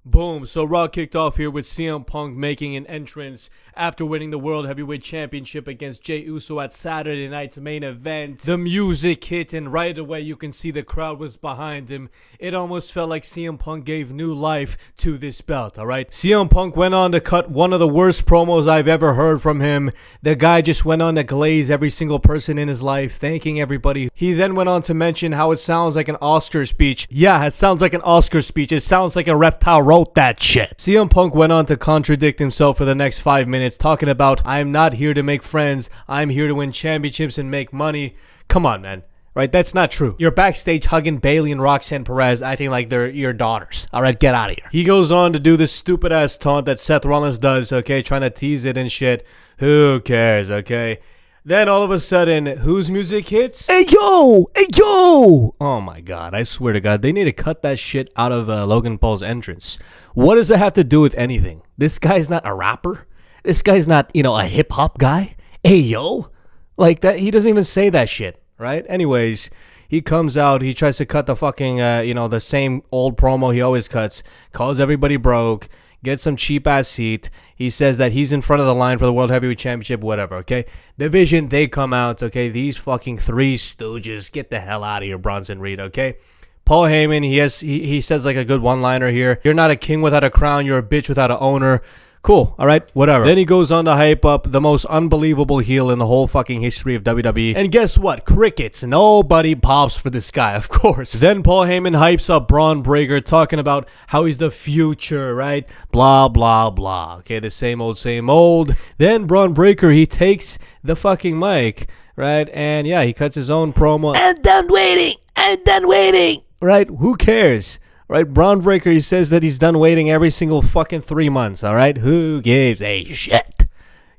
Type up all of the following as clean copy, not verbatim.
Boom. So Raw kicked off here with CM Punk making an entrance after winning the World Heavyweight Championship against Jey Uso at Saturday Night's main event. The music hit, and right away you can see the crowd was behind him. It almost felt like CM Punk gave new life to this belt, alright? CM Punk went on to cut one of the worst promos I've ever heard from him. The guy just went on to glaze every single person in his life, thanking everybody. He then went on to mention how it sounds like an Oscar speech. Yeah, it sounds like an Oscar speech. It sounds like a reptile wrote that shit. CM Punk went on to contradict himself for the next 5 minutes, talking about, I'm not here to make friends, I'm here to win championships and make money. Come on, man. Right? That's not true. You're backstage hugging Bayley and Roxanne Perez, acting like they're your daughters. Alright, get out of here. He goes on to do this stupid ass taunt that Seth Rollins does, okay? Trying to tease it and shit. Who cares, okay? Then all of a sudden, whose music hits? Hey yo! Hey yo! Oh my god, I swear to god, they need to cut that shit out of Logan Paul's entrance. What does that have to do with anything? This guy's not a rapper? This guy's not, a hip-hop guy? Hey yo! Like that, he doesn't even say that shit, right? Anyways, he comes out, he tries to cut the fucking, the same old promo he always cuts, calls everybody broke, gets some cheap-ass seat. He says that he's in front of the line for the World Heavyweight Championship, whatever, okay? Division, they come out, okay? These fucking three stooges, get the hell out of here, Bronson Reed, okay? Paul Heyman, he says like a good one-liner here. You're not a king without a crown, you're a bitch without an owner. Cool, alright, whatever. Then he goes on to hype up the most unbelievable heel in the whole fucking history of WWE. And guess what? Crickets. Nobody pops for this guy, of course. Then Paul Heyman hypes up Braun Breaker, talking about how he's the future, right? Blah, blah, blah. Okay, the same old, same old. Then Braun Breaker, he takes the fucking mic, right? And yeah, he cuts his own promo. I'm done waiting. Right? Who cares? Right, Braun Breaker, he says that he's done waiting every single fucking 3 months, alright? Who gives a shit?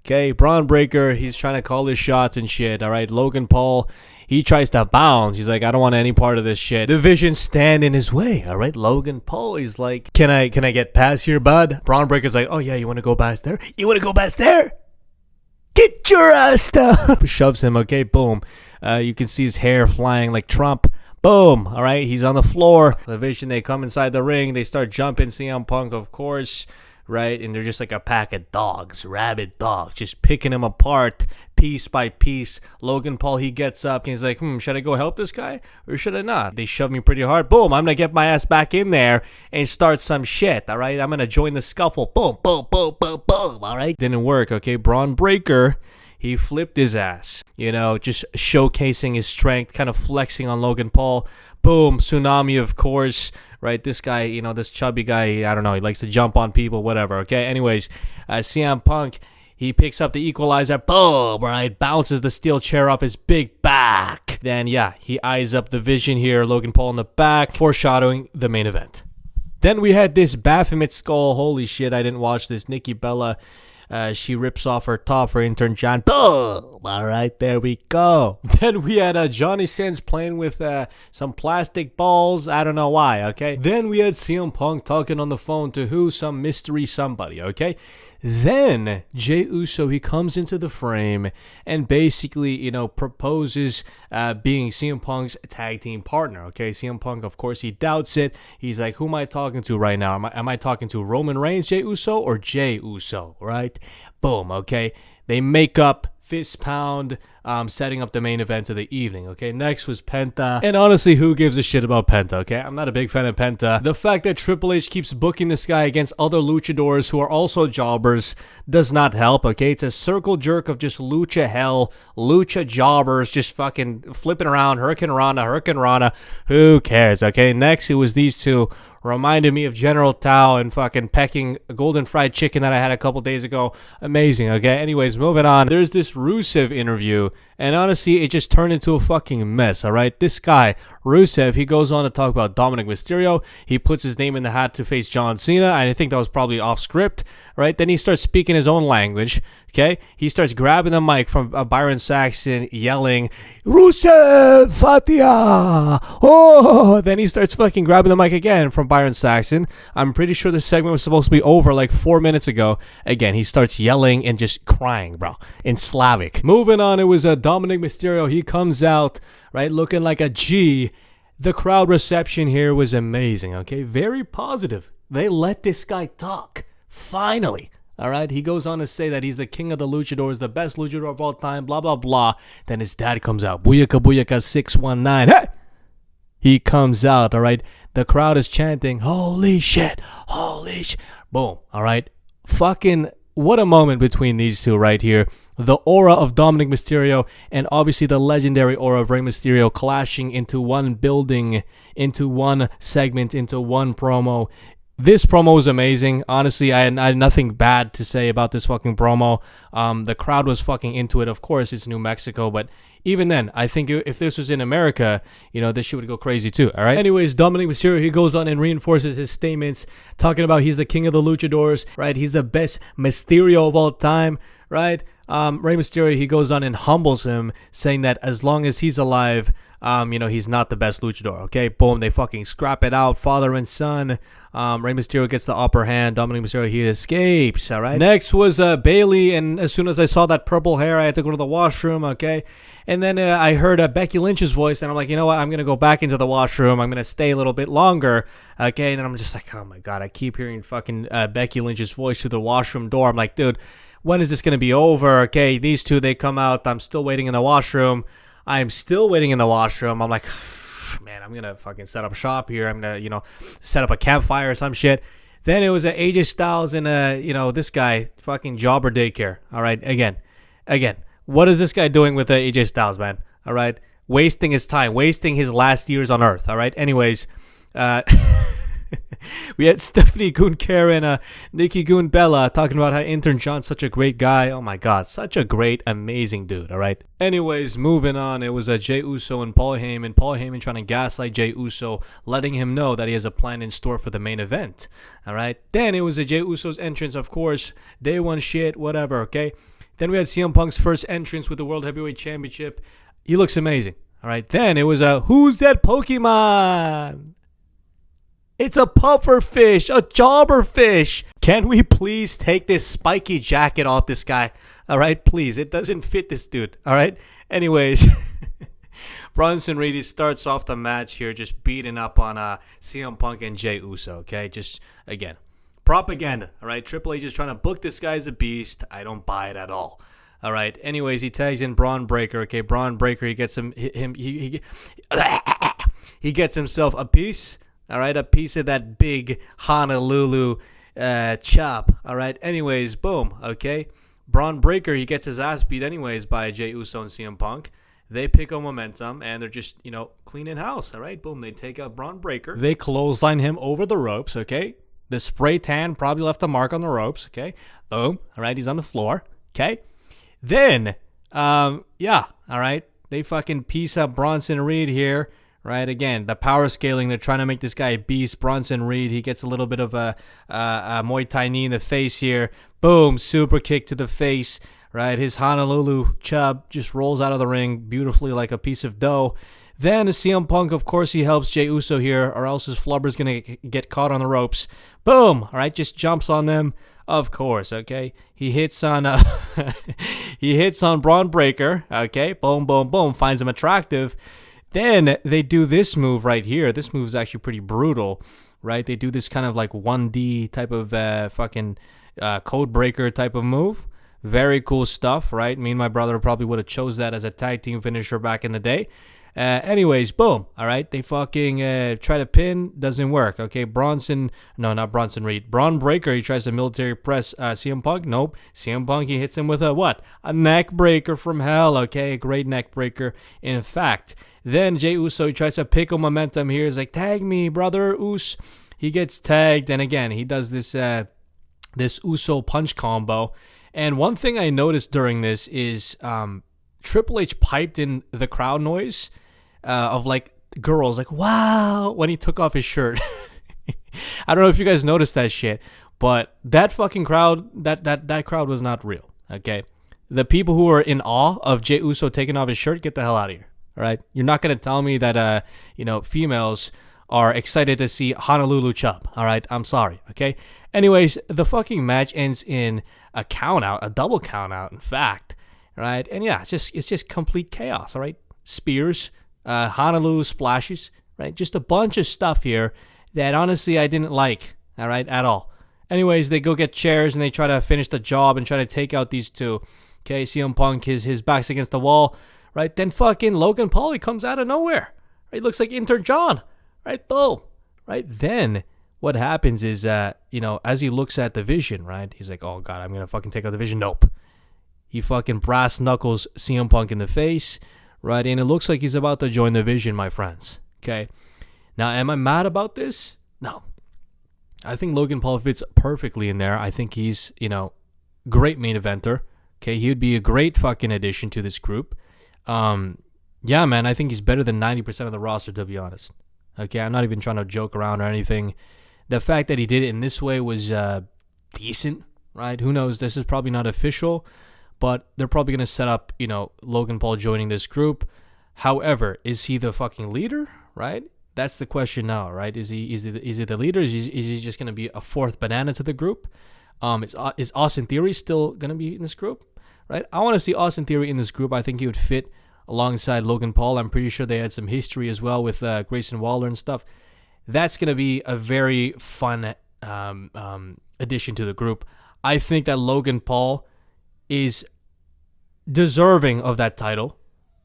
Okay, Braun Breaker, he's trying to call his shots and shit, alright? Logan Paul, he tries to bounce. He's like, I don't want any part of this shit. Division stand in his way, alright? Logan Paul, he's like, can I get past here, bud? Braun Breaker's like, oh yeah, you want to go past there? You want to go past there? Get your ass down. Shoves him, okay, boom. You can see his hair flying like Trump. Boom, all right, he's on the floor. The Vision, they come inside the ring. They start jumping CM Punk, of course, right? And they're just like a pack of dogs, rabid dogs, just picking him apart piece by piece. Logan Paul, he gets up and he's like, should I go help this guy or should I not? They shove me pretty hard. Boom, I'm going to get my ass back in there and start some shit, all right? I'm going to join the scuffle. Boom, boom, boom, boom, boom, all right? Didn't work, okay? Braun Breaker, he flipped his ass, just showcasing his strength, kind of flexing on Logan Paul. Boom, tsunami, of course, right? This guy, this chubby guy, I don't know, he likes to jump on people, whatever, okay? Anyways, CM Punk, he picks up the equalizer, boom, right? Bounces the steel chair off his big back. Then, yeah, he eyes up the Vision here, Logan Paul in the back, foreshadowing the main event. Then we had this Baphomet skull. Holy shit, I didn't watch this. Nikki Bella, she rips off her top for Intern John. Boom! All right, there we go. Then we had Johnny Sins playing with some plastic balls. I don't know why, okay? Then we had CM Punk talking on the phone to who? Some mystery somebody, okay? Then Jey Uso, he comes into the frame and basically, proposes being CM Punk's tag team partner. Okay, CM Punk, of course, he doubts it. He's like, who am I talking to right now? Am I talking to Roman Reigns, Jey Uso, or Jey Uso, right? Boom, okay? They make up, fist pound, setting up the main event of the evening, okay? Next was Penta. And honestly, who gives a shit about Penta, okay? I'm not a big fan of Penta. The fact that Triple H keeps booking this guy against other luchadors who are also jobbers does not help, okay? It's a circle jerk of just lucha hell, lucha jobbers just fucking flipping around, Hurricane Rana. Who cares, okay? Next, it was these two. Reminded me of General Tao and fucking pecking golden fried chicken that I had a couple days ago. Amazing, okay? Anyways, moving on. There's this Rusev interview, and honestly, it just turned into a fucking mess, all right? This guy, Rusev, he goes on to talk about Dominik Mysterio. He puts his name in the hat to face John Cena, and I think that was probably off script, right? Then he starts speaking his own language, okay? He starts grabbing the mic from Byron Saxton, yelling, Rusev, Fatia, oh! Then he starts fucking grabbing the mic again from Byron Saxton. I'm pretty sure the segment was supposed to be over like 4 minutes ago. Again, he starts yelling and just crying, bro, in Slavic. Moving on, it was Dominik Mysterio. He comes out, right, looking like a G. The crowd reception here was amazing, okay? Very positive. They let this guy talk. Finally. All right, he goes on to say that he's the king of the luchadors, the best luchador of all time, blah, blah, blah. Then his dad comes out. Booyaka, booyaka, 619. Hey! He comes out, all right? The crowd is chanting, holy shit, holy shit. Boom, all right? Fucking, what a moment between these two right here. The aura of Dominik Mysterio and obviously the legendary aura of Rey Mysterio clashing into one building, into one segment, into one promo. This promo was amazing. Honestly, I had nothing bad to say about this fucking promo. The crowd was fucking into it. Of course, it's New Mexico, but even then, I think if this was in America, this shit would go crazy too, all right? Anyways, Dominik Mysterio, he goes on and reinforces his statements, talking about he's the king of the luchadors, right? He's the best Mysterio of all time, right? Rey Mysterio, he goes on and humbles him, saying that as long as he's alive, he's not the best luchador, okay? Boom, they fucking scrap it out, father and son. Rey Mysterio gets the upper hand. Dominik Mysterio, he escapes, all right? Next was Bailey, and as soon as I saw that purple hair, I had to go to the washroom, okay? And then I heard Becky Lynch's voice, and I'm like, you know what? I'm going to go back into the washroom. I'm going to stay a little bit longer, okay? And then I'm just like, oh my God, I keep hearing fucking Becky Lynch's voice through the washroom door. I'm like, dude, when is this going to be over, okay? These two, they come out. I'm still waiting in the washroom. I'm still waiting in the washroom. I'm like, man, I'm going to fucking set up shop here. I'm going to, set up a campfire or some shit. Then it was AJ Styles and, this guy, fucking Jobber Daycare. All right, again. What is this guy doing with AJ Styles, man? All right, wasting his time, wasting his last years on Earth. All right, anyways, we had Stephanie Goon Karen, Nikki Goon Bella talking about how Intern John's such a great guy. Oh my God, such a great, amazing dude. All right. Anyways, moving on. It was Jey Uso and Paul Heyman. Paul Heyman trying to gaslight Jey Uso, letting him know that he has a plan in store for the main event. All right. Then it was Jey Uso's entrance, of course. Day one shit, whatever. Okay. Then we had CM Punk's first entrance with the World Heavyweight Championship. He looks amazing. All right. Then it was who's that Pokemon? It's a puffer fish, a jobber fish. Can we please take this spiky jacket off this guy? All right, please. It doesn't fit this dude. All right. Anyways, Bronson Reed starts off the match here, just beating up on CM Punk and Jey Uso. Okay, just again, propaganda. All right, Triple H is trying to book this guy as a beast. I don't buy it at all. All right. Anyways, he tags in Braun Breaker. Okay, Braun Breaker. He gets he gets himself a piece. All right, a piece of that big Honolulu chop. All right. Anyways, boom. Okay. Braun Breaker, he gets his ass beat anyways by Jey Uso and CM Punk. They pick up momentum and they're just, cleaning house. All right. Boom. They take out Braun Breaker. They clothesline him over the ropes. Okay. The spray tan probably left a mark on the ropes. Okay. Boom. All right. He's on the floor. Okay. Then, all right. They fucking piece up Bronson Reed here. Right, again, the power scaling, they're trying to make this guy a beast. Bronson Reed, he gets a little bit of a Muay Thai knee in the face here. Boom, super kick to the face. Right, his Honolulu chub just rolls out of the ring beautifully like a piece of dough. Then CM Punk, of course, he helps Jey Uso here, or else his flubber's going to get caught on the ropes. Boom, all right, just jumps on them. Of course, okay. He hits on Braun Breaker, okay. Boom, boom, boom, finds him attractive. Then they do this move right here. This move is actually pretty brutal, right? They do this kind of like 1D type of code breaker type of move. Very cool stuff, right? Me and my brother probably would have chose that as a tag team finisher back in the day. Anyways, boom. All right, they fucking try to pin. Doesn't work. Okay, not Bronson Reed. Braun Breaker, he tries to military press CM Punk. Nope. CM Punk, he hits him with a what? A neck breaker from hell. Okay, a great neck breaker. In fact, then Jey Uso, he tries to pick up momentum here. He's like, tag me, brother, Us. He gets tagged, and again, he does this Uso punch combo. And one thing I noticed during this is Triple H piped in the crowd noise of like girls, like, wow, when he took off his shirt. I don't know if you guys noticed that shit, but that fucking crowd, that crowd was not real, okay? The people who are in awe of Jey Uso taking off his shirt, get the hell out of here. All right, you're not gonna tell me that females are excited to see Honolulu chub. All right, I'm sorry. Okay. Anyways, the fucking match ends in a count out, a double count out, in fact. Right, and yeah, it's just complete chaos. All right, spears, Honolulu splashes. Right, just a bunch of stuff here that honestly I didn't like. all right, at all. Anyways, they go get chairs and they try to finish the job and try to take out these two. Okay, CM Punk, his back's against the wall, right? Then fucking Logan Paul, he comes out of nowhere. Right? Looks like Intern John. Right? Boom. Right? Then what happens is, as he looks at the Vision, right? He's like, oh, God, I'm going to fucking take out the Vision. Nope. He fucking brass knuckles CM Punk in the face, right? And it looks like he's about to join the Vision, my friends. Okay? Now, am I mad about this? No. I think Logan Paul fits perfectly in there. I think he's, great main eventer. Okay? He would be a great fucking addition to this group. Yeah, man, I think he's better than 90% of the roster, to be honest. Okay, I'm not even trying to joke around or anything. The fact that he did it in this way was decent, right? Who knows? This is probably not official, but they're probably going to set up, Logan Paul joining this group. However, is he the fucking leader, right? That's the question now, right? Is he the leader? Is he just going to be a fourth banana to the group? Is Austin Theory still going to be in this group, right? I want to see Austin Theory in this group. I think he would fit alongside Logan Paul. I'm pretty sure they had some history as well with Grayson Waller and stuff. That's going to be a very fun addition to the group. I think that Logan Paul is deserving of that title,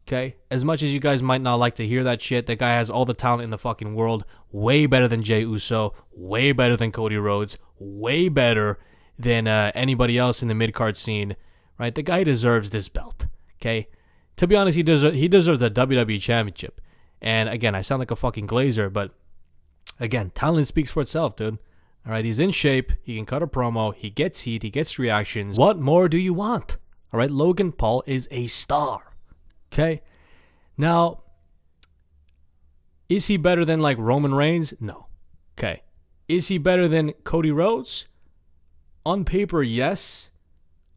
okay? As much as you guys might not like to hear that shit, the guy has all the talent in the fucking world. Way better than Jey Uso. Way better than Cody Rhodes. Way better than anybody else in the mid-card scene, right? The guy deserves this belt, okay? To be honest, he deserves the WWE Championship. And again, I sound like a fucking glazer, but again, talent speaks for itself, dude. All right, he's in shape. He can cut a promo. He gets heat. He gets reactions. What more do you want? All right, Logan Paul is a star. Okay? Now, is he better than like Roman Reigns? No. Okay. Is he better than Cody Rhodes? On paper, yes.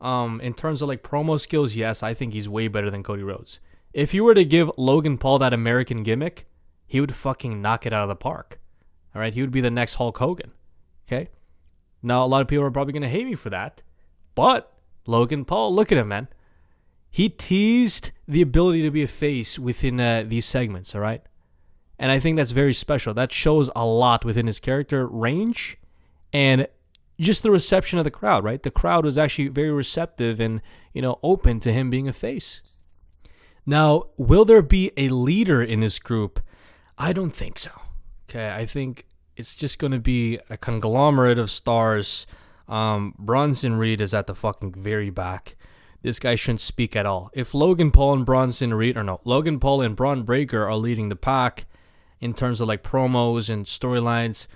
In terms of like promo skills, yes, I think he's way better than Cody Rhodes. If you were to give Logan Paul that American gimmick, he would fucking knock it out of the park. All right, he would be the next Hulk Hogan. Okay? Now, a lot of people are probably going to hate me for that, but Logan Paul, look at him, man. He teased the ability to be a face within these segments, all right? And I think that's very special. That shows a lot within his character range and just the reception of the crowd, right? The crowd was actually very receptive and, open to him being a face. Now, will there be a leader in this group? I don't think so. Okay, I think it's just going to be a conglomerate of stars. Bronson Reed is at the fucking very back. This guy shouldn't speak at all. If Logan Paul and Logan Paul and Braun Breaker are leading the pack in terms of like promos and storylines,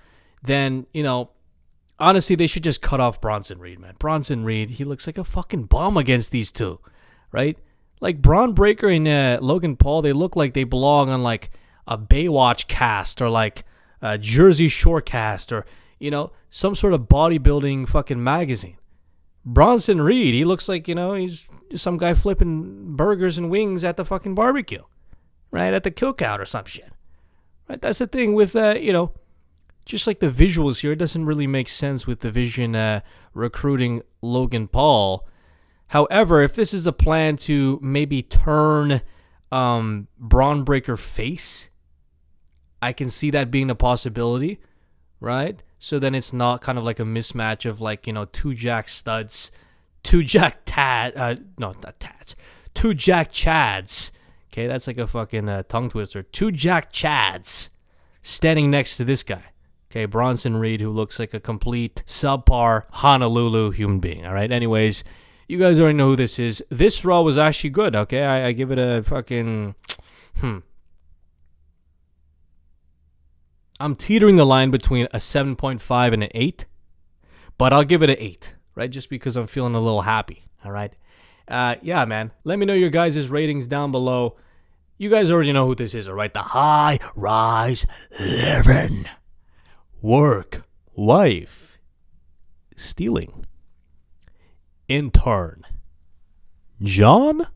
then, honestly, they should just cut off Bronson Reed, man. Bronson Reed, he looks like a fucking bum against these two, right? Like Braun Breaker and Logan Paul, they look like they belong on like a Baywatch cast or like a Jersey Shore cast or, some sort of bodybuilding fucking magazine. Bronson Reed, he looks like, he's some guy flipping burgers and wings at the fucking barbecue, right? At the cookout or some shit, right? That's the thing with, just like the visuals here, it doesn't really make sense with the Vision recruiting Logan Paul. However, if this is a plan to maybe turn Braun Breaker face, I can see that being a possibility, right? So then it's not kind of like a mismatch of like, two Jack studs, two Jack two Jack Chads. Okay, that's like a fucking tongue twister. Two Jack Chads standing next to this guy. Okay, Bronson Reed, who looks like a complete subpar Honolulu human being. All right, anyways, you guys already know who this is. This Raw was actually good, okay? I give it a fucking... I'm teetering the line between a 7.5 and an 8, but I'll give it an 8, right? Just because I'm feeling a little happy, all right? Yeah, man. Let me know your guys' ratings down below. You guys already know who this is, all right? The High Rise 11. Work, wife, stealing, intern, John